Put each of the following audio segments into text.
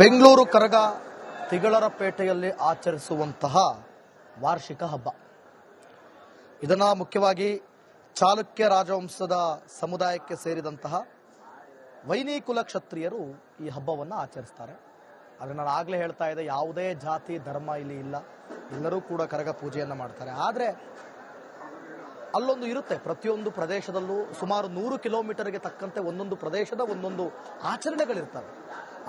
ಬೆಂಗಳೂರು ಕರಗ ತಿಗಳರಪೇಟೆಯಲ್ಲಿ ಆಚರಿಸುವಂತಹ ವಾರ್ಷಿಕ ಹಬ್ಬ. ಇದನ್ನ ಮುಖ್ಯವಾಗಿ ಚಾಲುಕ್ಯ ರಾಜವಂಶದ ಸಮುದಾಯಕ್ಕೆ ಸೇರಿದಂತಹ ವೈನಿಕುಲ ಕ್ಷತ್ರಿಯರು ಈ ಹಬ್ಬವನ್ನು ಆಚರಿಸ್ತಾರೆ. ಆದರೆ ನಾನು ಆಗಲೇ ಹೇಳ್ತಾ ಇದ್ದೆ, ಯಾವುದೇ ಜಾತಿ ಧರ್ಮ ಇಲ್ಲಿ ಇಲ್ಲ, ಎಲ್ಲರೂ ಕೂಡ ಕರಗ ಪೂಜೆಯನ್ನು ಮಾಡ್ತಾರೆ. ಆದರೆ ಅಲ್ಲೊಂದು ಇರುತ್ತೆ, ಪ್ರತಿಯೊಂದು ಪ್ರದೇಶದಲ್ಲೂ ಸುಮಾರು 100 ಕಿಲೋಮೀಟರ್ಗೆ ತಕ್ಕಂತೆ ಒಂದೊಂದು ಪ್ರದೇಶದ ಒಂದೊಂದು ಆಚರಣೆಗಳಿರ್ತವೆ.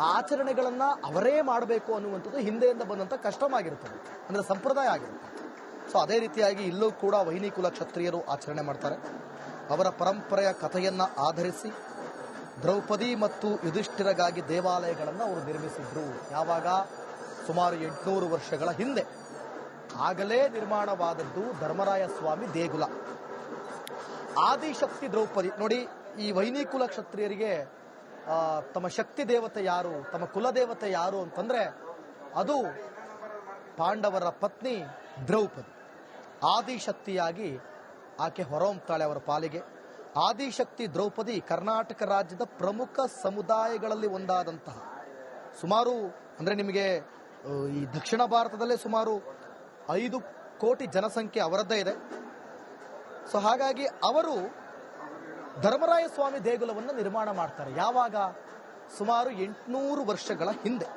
ಆ ಆಚರಣೆಗಳನ್ನು ಅವರೇ ಮಾಡಬೇಕು ಅನ್ನುವಂಥದ್ದು ಹಿಂದೆಯಿಂದ ಬಂದಂಥ ಕಸ್ಟಮ್ ಆಗಿರ್ತದೆ, ಅಂದರೆ ಸಂಪ್ರದಾಯ ಆಗಿರುತ್ತೆ. ಸೊ ಅದೇ ರೀತಿಯಾಗಿ ಇಲ್ಲೂ ಕೂಡ ವೈನಿಕುಲ ಕ್ಷತ್ರಿಯರು ಆಚರಣೆ ಮಾಡ್ತಾರೆ. ಅವರ ಪರಂಪರೆಯ ಕಥೆಯನ್ನು ಆಧರಿಸಿ ದ್ರೌಪದಿ ಮತ್ತು ಯುಧಿಷ್ಠಿರಗಾಗಿ ದೇವಾಲಯಗಳನ್ನು ಅವರು ನಿರ್ಮಿಸಿದ್ರು. ಯಾವಾಗ? ಸುಮಾರು 800 ವರ್ಷಗಳ ಹಿಂದೆ. ಆಗಲೇ ನಿರ್ಮಾಣವಾದದ್ದು ಧರ್ಮರಾಯ ಸ್ವಾಮಿ ದೇಗುಲ. ಆದಿಶಕ್ತಿ ದ್ರೌಪದಿ ನೋಡಿ, ಈ ವೈನಿಕುಲ ಕ್ಷತ್ರಿಯರಿಗೆ ತಮ್ಮ ಶಕ್ತಿ ದೇವತೆ ಯಾರು, ತಮ್ಮ ಕುಲದೇವತೆ ಯಾರು ಅಂತಂದ್ರೆ ಅದು ಪಾಂಡವರ ಪತ್ನಿ ದ್ರೌಪದಿ. ಆದಿಶಕ್ತಿಯಾಗಿ ಆಕೆ ಹೊರಹೊಮ್ಮುತ್ತಾಳೆ ಅವರ ಪಾಲಿಗೆ. ಆದಿಶಕ್ತಿ ದ್ರೌಪದಿ ಕರ್ನಾಟಕ ರಾಜ್ಯದ ಪ್ರಮುಖ ಸಮುದಾಯಗಳಲ್ಲಿ ಒಂದಾದಂತಹ ಸುಮಾರು, ಅಂದರೆ ನಿಮಗೆ ಈ ದಕ್ಷಿಣ ಭಾರತದಲ್ಲೇ ಸುಮಾರು 5 ಕೋಟಿ ಜನಸಂಖ್ಯೆ ಅವರದ್ದೇ ಇದೆ. ಸೊ ಹಾಗಾಗಿ ಅವರು ಧರ್ಮರಾಯ ಸ್ವಾಮಿ ದೇಗುಲವನ್ನು ನಿರ್ಮಾಣ ಮಾಡ್ತಾರೆ. ಯಾವಾಗ? ಸುಮಾರು 800 ವರ್ಷಗಳ ಹಿಂದೆ.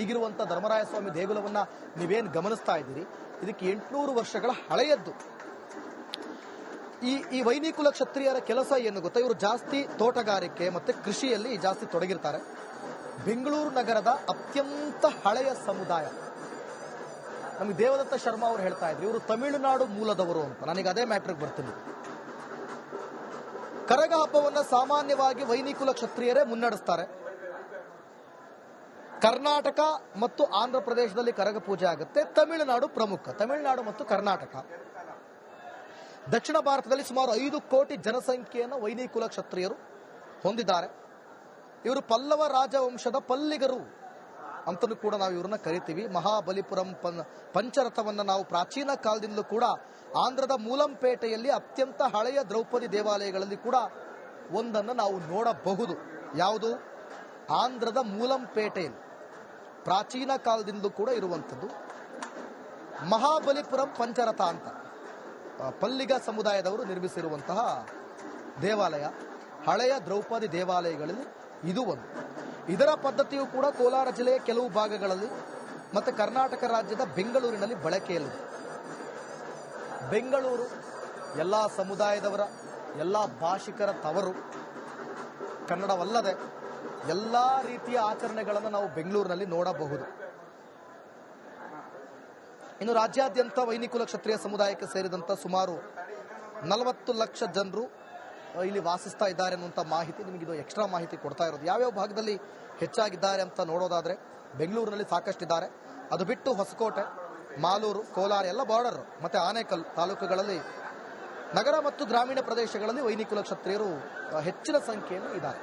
ಈಗಿರುವಂಥ ಧರ್ಮರಾಯ ಸ್ವಾಮಿ ದೇಗುಲವನ್ನು ನೀವೇನು ಗಮನಿಸ್ತಾ ಇದ್ದೀರಿ, ಇದಕ್ಕೆ 800 ವರ್ಷಗಳ ಹಳೆಯದ್ದು. ಈ ವೈನಿಕುಲ ಕ್ಷತ್ರಿಯರ ಕೆಲಸ ಏನು ಗೊತ್ತಾ? ಇವರು ಜಾಸ್ತಿ ತೋಟಗಾರಿಕೆ ಮತ್ತು ಕೃಷಿಯಲ್ಲಿ ಜಾಸ್ತಿ ತೊಡಗಿರ್ತಾರೆ. ಬೆಂಗಳೂರು ನಗರದ ಅತ್ಯಂತ ಹಳೆಯ ಸಮುದಾಯ. ನಮಗೆ ದೇವದತ್ತ ಶರ್ಮಾ ಅವರು ಹೇಳ್ತಾ ಇದ್ರು, ಇವರು ತಮಿಳುನಾಡು ಮೂಲದವರು ಅಂತ. ನನಗೆ ಅದೇ ಮ್ಯಾಟ್ರಿಗೆ ಬರ್ತೀನಿ. ಕರಗ ಹಬ್ಬವನ್ನು ಸಾಮಾನ್ಯವಾಗಿ ವೈನಿಕುಲ ಕ್ಷತ್ರಿಯರೇ ಮುನ್ನಡೆಸ್ತಾರೆ. ಕರ್ನಾಟಕ ಮತ್ತು ಆಂಧ್ರ ಪ್ರದೇಶದಲ್ಲಿ ಕರಗ ಪೂಜೆ ಆಗುತ್ತೆ. ತಮಿಳುನಾಡು ಪ್ರಮುಖ. ತಮಿಳುನಾಡು ಮತ್ತು ಕರ್ನಾಟಕ. ದಕ್ಷಿಣ ಭಾರತದಲ್ಲಿ ಸುಮಾರು 5 ಕೋಟಿ ಜನಸಂಖ್ಯೆಯನ್ನು ವೈನಿಕುಲ ಕ್ಷತ್ರಿಯರು ಹೊಂದಿದ್ದಾರೆ. ಇವರು ಪಲ್ಲವ ರಾಜವಂಶದ ಪಲ್ಲಿಗರು ಅಂತಲೂ ಕೂಡ ನಾವು ಇವ್ರನ್ನ ಕರಿತೀವಿ. ಮಹಾಬಲಿಪುರಂ ಪಂಚರಥವನ್ನು ನಾವು ಪ್ರಾಚೀನ ಕಾಲದಿಂದಲೂ ಕೂಡ ಆಂಧ್ರದ ಮೂಲಂಪೇಟೆಯಲ್ಲಿ ಅತ್ಯಂತ ಹಳೆಯ ದ್ರೌಪದಿ ದೇವಾಲಯಗಳಲ್ಲಿ ಕೂಡ ಒಂದನ್ನು ನಾವು ನೋಡಬಹುದು. ಯಾವುದು? ಆಂಧ್ರದ ಮೂಲಂಪೇಟೆಯಲ್ಲಿ ಪ್ರಾಚೀನ ಕಾಲದಿಂದಲೂ ಕೂಡ ಇರುವಂಥದ್ದು ಮಹಾಬಲಿಪುರಂ ಪಂಚರಥ ಅಂತ ಪಲ್ಲಿಗ ಸಮುದಾಯದವರು ನಿರ್ಮಿಸಿರುವಂತಹ ದೇವಾಲಯ. ಹಳೆಯ ದ್ರೌಪದಿ ದೇವಾಲಯಗಳಲ್ಲಿ ಇದು ಒಂದು. ಇದರ ಪದ್ಧತಿಯು ಕೂಡ ಕೋಲಾರ ಜಿಲ್ಲೆಯ ಕೆಲವು ಭಾಗಗಳಲ್ಲಿ ಮತ್ತು ಕರ್ನಾಟಕ ರಾಜ್ಯದ ಬೆಂಗಳೂರಿನಲ್ಲಿ ಬಳಕೆಯಲ್ಲಿದೆ. ಬೆಂಗಳೂರು ಎಲ್ಲ ಸಮುದಾಯದವರ, ಎಲ್ಲ ಭಾಷಿಕರ ತವರು. ಕನ್ನಡವಲ್ಲದೆ ಎಲ್ಲ ರೀತಿಯ ಆಚರಣೆಗಳನ್ನು ನಾವು ಬೆಂಗಳೂರಿನಲ್ಲಿ ನೋಡಬಹುದು. ಇನ್ನು ರಾಜ್ಯಾದ್ಯಂತ ವೈನಿಕುಲ ಕ್ಷತ್ರಿಯ ಸಮುದಾಯಕ್ಕೆ ಸೇರಿದಂಥ ಸುಮಾರು 40 ಲಕ್ಷ ಜನರು ಇಲ್ಲಿ ವಾಸಿಸ್ತಾ ಇದ್ದಾರೆ ಅನ್ನುವಂಥ ಮಾಹಿತಿ ನಿಮಗಿದು ಎಕ್ಸ್ಟ್ರಾ ಮಾಹಿತಿ ಕೊಡ್ತಾ ಇರೋದು. ಯಾವ್ಯಾವ ಭಾಗದಲ್ಲಿ ಹೆಚ್ಚಾಗಿದ್ದಾರೆ ಅಂತ ನೋಡೋದಾದ್ರೆ ಬೆಂಗಳೂರಿನಲ್ಲಿ ಸಾಕಷ್ಟಿದ್ದಾರೆ. ಅದು ಬಿಟ್ಟು ಹೊಸಕೋಟೆ, ಮಾಲೂರು, ಕೋಲಾರ ಎಲ್ಲ ಬಾರ್ಡರ್ ಮತ್ತು ಆನೇಕಲ್ ತಾಲೂಕುಗಳಲ್ಲಿ, ನಗರ ಮತ್ತು ಗ್ರಾಮೀಣ ಪ್ರದೇಶಗಳಲ್ಲಿ ವೈನಿಕುಲ ಕ್ಷತ್ರಿಯರು ಹೆಚ್ಚಿನ ಸಂಖ್ಯೆಯಲ್ಲಿ ಇದ್ದಾರೆ.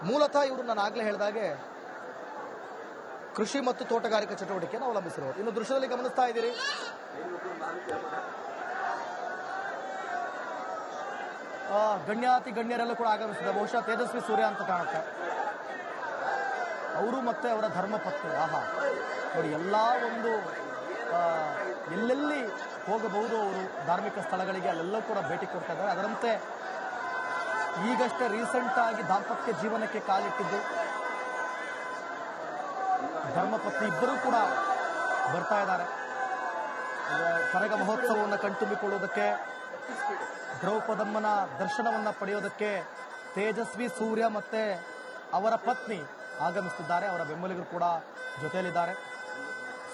ಮೂಲತಃ ಇವರು ನಾನು ಆಗಲೇ ಹೇಳಿದಾಗೆ ಕೃಷಿ ಮತ್ತು ತೋಟಗಾರಿಕಾ ಚಟುವಟಿಕೆಯನ್ನು ಅವಲಂಬಿಸಿರೋರು. ಇನ್ನು ದೃಶ್ಯದಲ್ಲಿ ಗಮನಿಸ್ತಾ ಇದ್ದೀರಿ, ಗಣ್ಯಾತಿ ಗಣ್ಯರೆಲ್ಲ ಕೂಡ ಆಗಮಿಸಿದೆ. ಬಹುಶಃ ತೇಜಸ್ವಿ ಸೂರ್ಯ ಅಂತ ಕಾಣುತ್ತೆ. ಅವರು ಮತ್ತೆ ಅವರ ಧರ್ಮಪತ್ನಿ. ಆಹಾ ನೋಡಿ, ಎಲ್ಲ ಒಂದು ಎಲ್ಲೆಲ್ಲಿ ಹೋಗಬಹುದು ಅವರು ಧಾರ್ಮಿಕ ಸ್ಥಳಗಳಿಗೆ ಅಲ್ಲೆಲ್ಲೂ ಕೂಡ ಭೇಟಿ ಕೊಡ್ತಾ ಇದ್ದಾರೆ. ಅದರಂತೆ ಈಗಷ್ಟೇ ರೀಸೆಂಟ್ ಆಗಿ ದಾಂಪತ್ಯ ಜೀವನಕ್ಕೆ ಕಾಲಿಟ್ಟಿದ್ದು ಧರ್ಮಪತ್ನಿ ಇಬ್ಬರೂ ಕೂಡ ಬರ್ತಾ ಇದ್ದಾರೆ. ಕರಗ ಮಹೋತ್ಸವವನ್ನು ಕಣ್ತುಂಬಿಕೊಳ್ಳುವುದಕ್ಕೆ, ದ್ರೌಪದಮ್ಮನ ದರ್ಶನವನ್ನು ಪಡೆಯೋದಕ್ಕೆ ತೇಜಸ್ವಿ ಸೂರ್ಯ ಮತ್ತೆ ಅವರ ಪತ್ನಿ ಆಗಮಿಸುತ್ತಿದ್ದಾರೆ. ಅವರ ಬೆಂಬಲಿಗರು ಕೂಡ ಜೊತೆಯಲ್ಲಿದ್ದಾರೆ.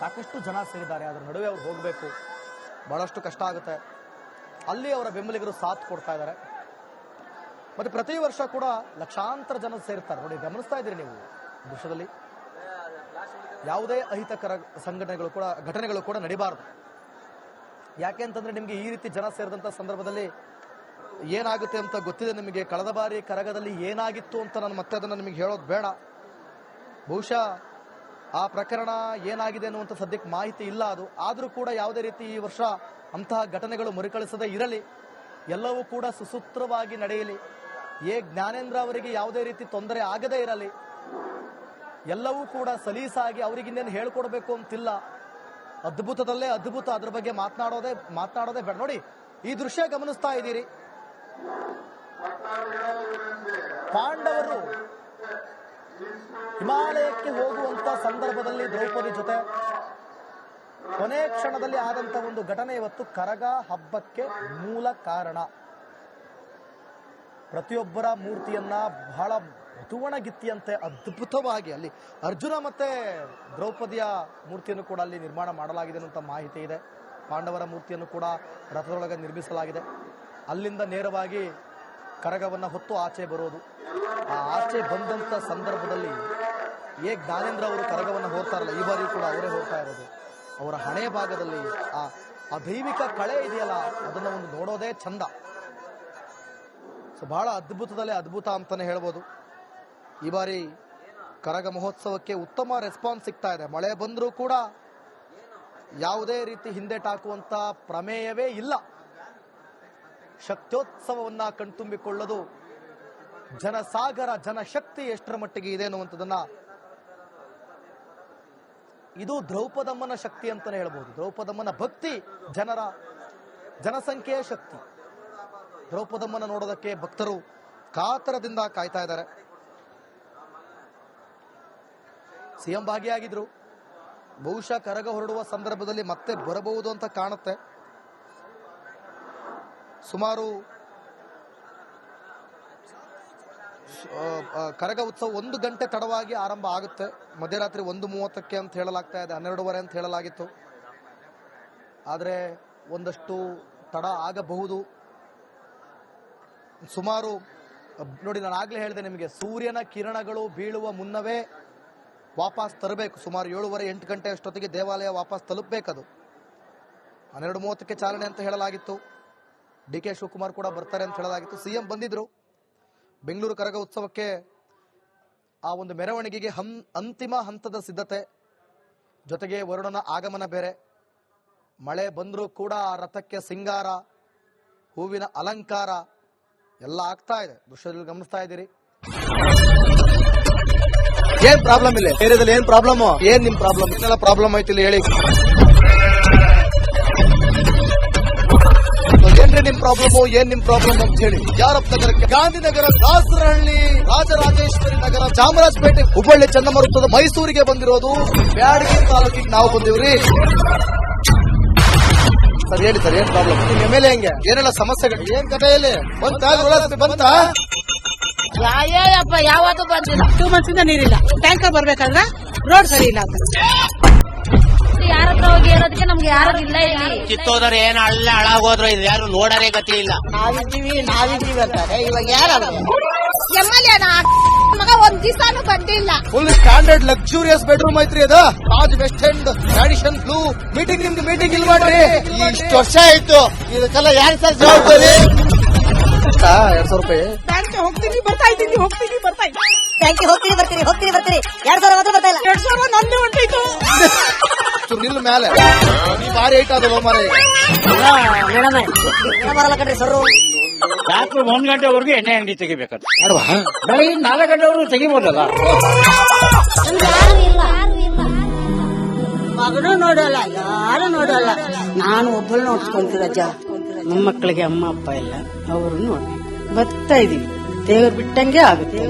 ಸಾಕಷ್ಟು ಜನ ಸೇರಿದ್ದಾರೆ. ಅದರ ನಡುವೆ ಅವ್ರು ಹೋಗಬೇಕು, ಬಹಳಷ್ಟು ಕಷ್ಟ ಆಗುತ್ತೆ. ಅಲ್ಲಿ ಅವರ ಬೆಂಬಲಿಗರು ಸಾಥ್ ಕೊಡ್ತಾ ಇದ್ದಾರೆ. ಮತ್ತೆ ಪ್ರತಿ ವರ್ಷ ಕೂಡ ಲಕ್ಷಾಂತರ ಜನ ಸೇರ್ತಾರೆ. ನೋಡಿ, ಗಮನಿಸ್ತಾ ಇದ್ದೀರಿ ನೀವು ದೃಶ್ಯದಲ್ಲಿ. ಯಾವುದೇ ಅಹಿತಕರ ಘಟನೆಗಳು ಕೂಡ ನಡಿಬಾರದು. ಯಾಕೆ ಅಂತಂದ್ರೆ ನಿಮಗೆ ಈ ರೀತಿ ಜನ ಸೇರಿದಂಥ ಸಂದರ್ಭದಲ್ಲಿ ಏನಾಗುತ್ತೆ ಅಂತ ಗೊತ್ತಿದೆ ನಿಮಗೆ. ಕಳೆದ ಬಾರಿ ಕರಗದಲ್ಲಿ ಏನಾಗಿತ್ತು ಅಂತ ನಾನು ಮತ್ತೆ ಅದನ್ನು ನಿಮಗೆ ಹೇಳೋದು ಬೇಡ. ಬಹುಶಃ ಆ ಪ್ರಕರಣ ಏನಾಗಿದೆ ಅನ್ನುವಂಥ ಸದ್ಯಕ್ಕೆ ಮಾಹಿತಿ ಇಲ್ಲ. ಅದು ಆದರೂ ಕೂಡ ಯಾವುದೇ ರೀತಿ ಈ ವರ್ಷ ಅಂತಹ ಘಟನೆಗಳು ಮರುಕಳಿಸದೇ ಇರಲಿ, ಎಲ್ಲವೂ ಕೂಡ ಸುಸೂತ್ರವಾಗಿ ನಡೆಯಲಿ. ಜ್ಞಾನೇಂದ್ರ ಅವರಿಗೆ ಯಾವುದೇ ರೀತಿ ತೊಂದರೆ ಆಗದೇ ಇರಲಿ. ಎಲ್ಲವೂ ಕೂಡ ಸಲೀಸಾಗಿ ಅವರಿಗಿನ್ನೇನು ಹೇಳ್ಕೊಡ್ಬೇಕು ಅಂತಿಲ್ಲ. ಅದ್ಭುತದಲ್ಲೇ ಅದ್ಭುತ, ಅದ್ರ ಬಗ್ಗೆ ಮಾತನಾಡೋದೇ ಬೇಡ. ನೋಡಿ, ಈ ದೃಶ್ಯ ಗಮನಿಸ್ತಾ ಇದ್ದೀರಿ. ಪಾಂಡವರು ಹಿಮಾಲಯಕ್ಕೆ ಹೋಗುವಂತ ಸಂದರ್ಭದಲ್ಲಿ ದ್ರೌಪದಿ ಜೊತೆ ಕೊನೆ ಕ್ಷಣದಲ್ಲಿ ಆದಂತ ಒಂದು ಘಟನೆ ಇವತ್ತು ಕರಗ ಹಬ್ಬಕ್ಕೆ ಮೂಲ ಕಾರಣ. ಪ್ರತಿಯೊಬ್ಬರ ಮೂರ್ತಿಯನ್ನ ಬಹಳ ಮಧುವಣಗಿತ್ತಿಯಂತೆ ಅದ್ಭುತವಾಗಿ ಅಲ್ಲಿ ಅರ್ಜುನ ಮತ್ತೆ ದ್ರೌಪದಿಯ ಮೂರ್ತಿಯನ್ನು ಕೂಡ ಅಲ್ಲಿ ನಿರ್ಮಾಣ ಮಾಡಲಾಗಿದೆ ಅಂತ ಮಾಹಿತಿ ಇದೆ. ಪಾಂಡವರ ಮೂರ್ತಿಯನ್ನು ಕೂಡ ರಥದೊಳಗೆ ನಿರ್ಮಿಸಲಾಗಿದೆ. ಅಲ್ಲಿಂದ ನೇರವಾಗಿ ಕರಗವನ್ನು ಹೊತ್ತು ಆಚೆ ಬರೋದು. ಆ ಆಚೆ ಬಂದಂತ ಸಂದರ್ಭದಲ್ಲಿ ಜ್ಞಾನೇಂದ್ರ ಅವರು ಕರಗವನ್ನು ಹೋಗ್ತಾರಲ್ಲ, ಈ ಬಾರಿ ಕೂಡ ಅವರೇ ಹೋಗ್ತಾ ಇರೋದು. ಅವರ ಹಣೆ ಭಾಗದಲ್ಲಿ ಆ ದೈವಿಕ ಕಳೆ ಇದೆಯಲ್ಲ, ಅದನ್ನ ಒಂದು ನೋಡೋದೇ ಚಂದ. ಸೊ ಬಹಳ ಅದ್ಭುತದಲ್ಲೇ ಅದ್ಭುತ ಅಂತಾನೆ ಹೇಳ್ಬೋದು. ಈ ಬಾರಿ ಕರಗ ಮಹೋತ್ಸವಕ್ಕೆ ಉತ್ತಮ ರೆಸ್ಪಾನ್ಸ್ ಸಿಗ್ತಾ ಇದೆ. ಮಳೆ ಬಂದರೂ ಕೂಡ ಯಾವುದೇ ರೀತಿ ಹಿಂದೆಟಾಕುವಂತ ಪ್ರಮೇಯವೇ ಇಲ್ಲ. ಶಕ್ತ್ಯೋತ್ಸವವನ್ನ ಕಣ್ತುಂಬಿಕೊಳ್ಳೋದು ಜನಸಾಗರ, ಜನಶಕ್ತಿ ಎಷ್ಟರ ಮಟ್ಟಿಗೆ ಇದೆ ಅನ್ನುವಂಥದ್ದನ್ನ, ಇದು ದ್ರೌಪದಮ್ಮನ ಶಕ್ತಿ ಅಂತಾನೆ ಹೇಳ್ಬೋದು. ದ್ರೌಪದಮ್ಮನ ಭಕ್ತಿ, ಜನಸಂಖ್ಯೆಯ ಶಕ್ತಿ. ದ್ರೌಪದಮ್ಮನ ನೋಡೋದಕ್ಕೆ ಭಕ್ತರು ಕಾತರದಿಂದ ಕಾಯ್ತಾ ಇದ್ದಾರೆ. ಸಿಎಂ ಭಾಗಿಯಾಗಿದ್ರು. ಬಹುಶಃ ಕರಗ ಹೊರಡುವ ಸಂದರ್ಭದಲ್ಲಿ ಮತ್ತೆ ಬರಬಹುದು ಅಂತ ಕಾಣುತ್ತೆ. ಸುಮಾರು ಕರಗ ಉತ್ಸವ 1 ಗಂಟೆ ತಡವಾಗಿ ಆರಂಭ ಆಗುತ್ತೆ. ಮಧ್ಯರಾತ್ರಿ 1:30 ಅಂತ ಹೇಳಲಾಗ್ತಾ ಇದೆ, 12:15 ಅಂತ ಹೇಳಲಾಗಿತ್ತು. ಆದರೆ ಒಂದಷ್ಟು ತಡ ಆಗಬಹುದು. ಸುಮಾರು ನೋಡಿ, ನಾನು ಆಗ್ಲೇ ಹೇಳಿದೆ ನಿಮಗೆ, ಸೂರ್ಯನ ಕಿರಣಗಳು ಬೀಳುವ ಮುನ್ನವೇ ವಾಪಸ್ ತರಬೇಕು. ಸುಮಾರು 7:30-8 ಗಂಟೆ ಅಷ್ಟೊತ್ತಿಗೆ ದೇವಾಲಯ ವಾಪಸ್ ತಲುಪಬೇಕದು. 12:30 ಚಾಲನೆ ಅಂತ ಹೇಳಲಾಗಿತ್ತು. ಡಿ.ಕೆ. ಶಿವಕುಮಾರ್ ಕೂಡ ಬರ್ತಾರೆ ಅಂತ ಹೇಳಲಾಗಿತ್ತು. ಸಿಎಂ ಬಂದಿದ್ರು. ಬೆಂಗಳೂರು ಕರಗ ಉತ್ಸವಕ್ಕೆ ಆ ಒಂದು ಮೆರವಣಿಗೆಗೆ ಅಂತಿಮ ಹಂತದ ಸಿದ್ಧತೆ, ಜೊತೆಗೆ ವರುಣನ ಆಗಮನ ಬೇರೆ. ಮಳೆ ಬಂದರೂ ಕೂಡ ಆ ರಥಕ್ಕೆ ಸಿಂಗಾರ, ಹೂವಿನ ಅಲಂಕಾರ ಎಲ್ಲ ಆಗ್ತಾ ಇದೆ. ದೃಶ್ಯದಲ್ಲಿ ಗಮನಿಸ್ತಾ ಇದ್ದೀರಿ. ಏನ್ ಪ್ರಾಬ್ಲಮ್ ಇಲ್ಲ ಏರಿಯಾದಲ್ಲಿ? ಏನ್ ಪ್ರಾಬ್ಲಮ್? ಏನ್ ನಿಮ್ ಪ್ರಾಬ್ಲಮ್? ಇದೆಲ್ಲ ಪ್ರಾಬ್ಲಮ್ ಆಯ್ತಿಲ್ಲ ಹೇಳಿ. ಏನ್ರಿ ನಿಮ್ ಪ್ರಾಬ್ಲಮ್? ಏನ್ ನಿಮ್ ಪ್ರಾಬ್ಲಮ್ ಅಂತ ಹೇಳಿ. ಯಾರಪ್ಪ ನಗರಕ್ಕೆ? ಗಾಂಧಿನಗರ, ದಾಸರಹಳ್ಳಿ, ರಾಜರಾಜೇಶ್ವರಿ ನಗರ, ಚಾಮರಾಜಪೇಟೆ, ಹುಬ್ಬಳ್ಳಿ, ಚನ್ನಮರುತ್ತದ, ಮೈಸೂರಿಗೆ ಬಂದಿರೋದು. ಬ್ಯಾಡಗಿ ತಾಲೂಕಿಗೆ ನಾವು ಬಂದಿವ್ರಿ. ಸರ್ ಹೇಳಿ ಸರ್, ಏನ್ ಪ್ರಾಬ್ಲಮ್? ನಿಮ್ ಎಮ್ ಎಲ್ ಎ ಹೆಂಗೆ? ಏನೆಲ್ಲ ಸಮಸ್ಯೆಗಳು? ಏನ್ ಕಥೆಯಲ್ಲಿ ಬಂತ? ಯಾಯಪ್ಪ ಯಾವತ್ತೂ ಬಂದಿಲ್ಲ. 2 months ಇಂದ ನೀರಿಲ್ಲ. ಟ್ಯಾಂಕರ್ ಬರ್ಬೇಕಾದ್ರೆ ರೋಡ್ ಸರಿ ಇಲ್ಲ ಅಂತ ಯಾರ ಹತ್ರ ಹೋಗಿ ಹೇಳೋದಕ್ಕೆ ನಮ್ಗೆ ಯಾರು ಇಲ್ಲ. ಕಿತ್ತೋದ್ರೆ ಏನ್ ಅಲ್ಲ ಹಾಳಾಗೋದ್ರು ಇದು ಯಾರು ನೋಡರೇ ಗತಿ ಇಲ್ಲ. ನಾವಿದ್ದೀವಿ ಅಂತಾರೆ. ಇವಾಗ ಯಾರು ಮಗ ಒಂದ್ ದಿವಸಾನು ಬಂದಿಲ್ಲ. ಫುಲ್ ಸ್ಟ್ಯಾಂಡರ್ಡ್ ಲಕ್ಸುರಿಯಸ್ ಬೆಡ್ರೂಮ್ ಐತ್ರಿ ಅದು. Taj west end tradition blue. Meeting ನಿಮ್ದು ಮೀಟಿಂಗ್ ಇಲ್ಲಿ ಮಾಡ್ರಿ. ಇಷ್ಟು ವರ್ಷ ಆಯ್ತು, ಇದಕ್ಕೆಲ್ಲ ಯಾರು ಸರ್ ಜವಾಬ್ದಾರಿ? 2,000 ರೂಪಾಯಿ ಬ್ಯಾಂಕ್ ಹೋಗ್ತೀನಿ ಬರ್ತಾ ಇದ್ದೀನಿ. ಬ್ಯಾಂಕಿಗೆ ಹೋಗ್ತೀನಿ ಬರ್ತೀರಿ 2,000 ಮಾತ್ರ ಬರ್ತಾ ಇಲ್ಲ. 2,000 ನಂದು ಹೊಂಟೈತು. ನಿಲ್ ಮೇಲೆ ಭಾರಿ ಐಟ್ ಅದು ಮಾರಿ. ಬರಲ್ಲ ಕಣ್ರಿ ಸರ್. ರಾತ್ರಿ 1 ಗಂಟೆವರೆಗೂ ಎಣ್ಣೆ ಅಂಗಡಿ ತೆಗಿಬೇಕಾದ್ರೆ ಬೆಳಗ್ಗೆ 4 ಗಂಟೆವರೆಗೂ ತೆಗಿಬೋದಲ್ಲ. ಮಗನೂ ನೋಡಲ್ಲ, ಯಾರು ನೋಡಲ್ಲ. ನಾನು ಒಬ್ಬಳು ನೋಡ್ಸ್ಕೊಂತೀರಜ್ಜ. ಮೊಮ್ಮಕ್ಕಳಿಗೆ ಅಮ್ಮ ಅಪ್ಪ ಇಲ್ಲ, ಅವರು ನೋಡಿ ಬರ್ತಾ ಇದೀವಿ. ದೇವ್ರು ಬಿಟ್ಟಂಗೆ ಆಗುತ್ತೆ.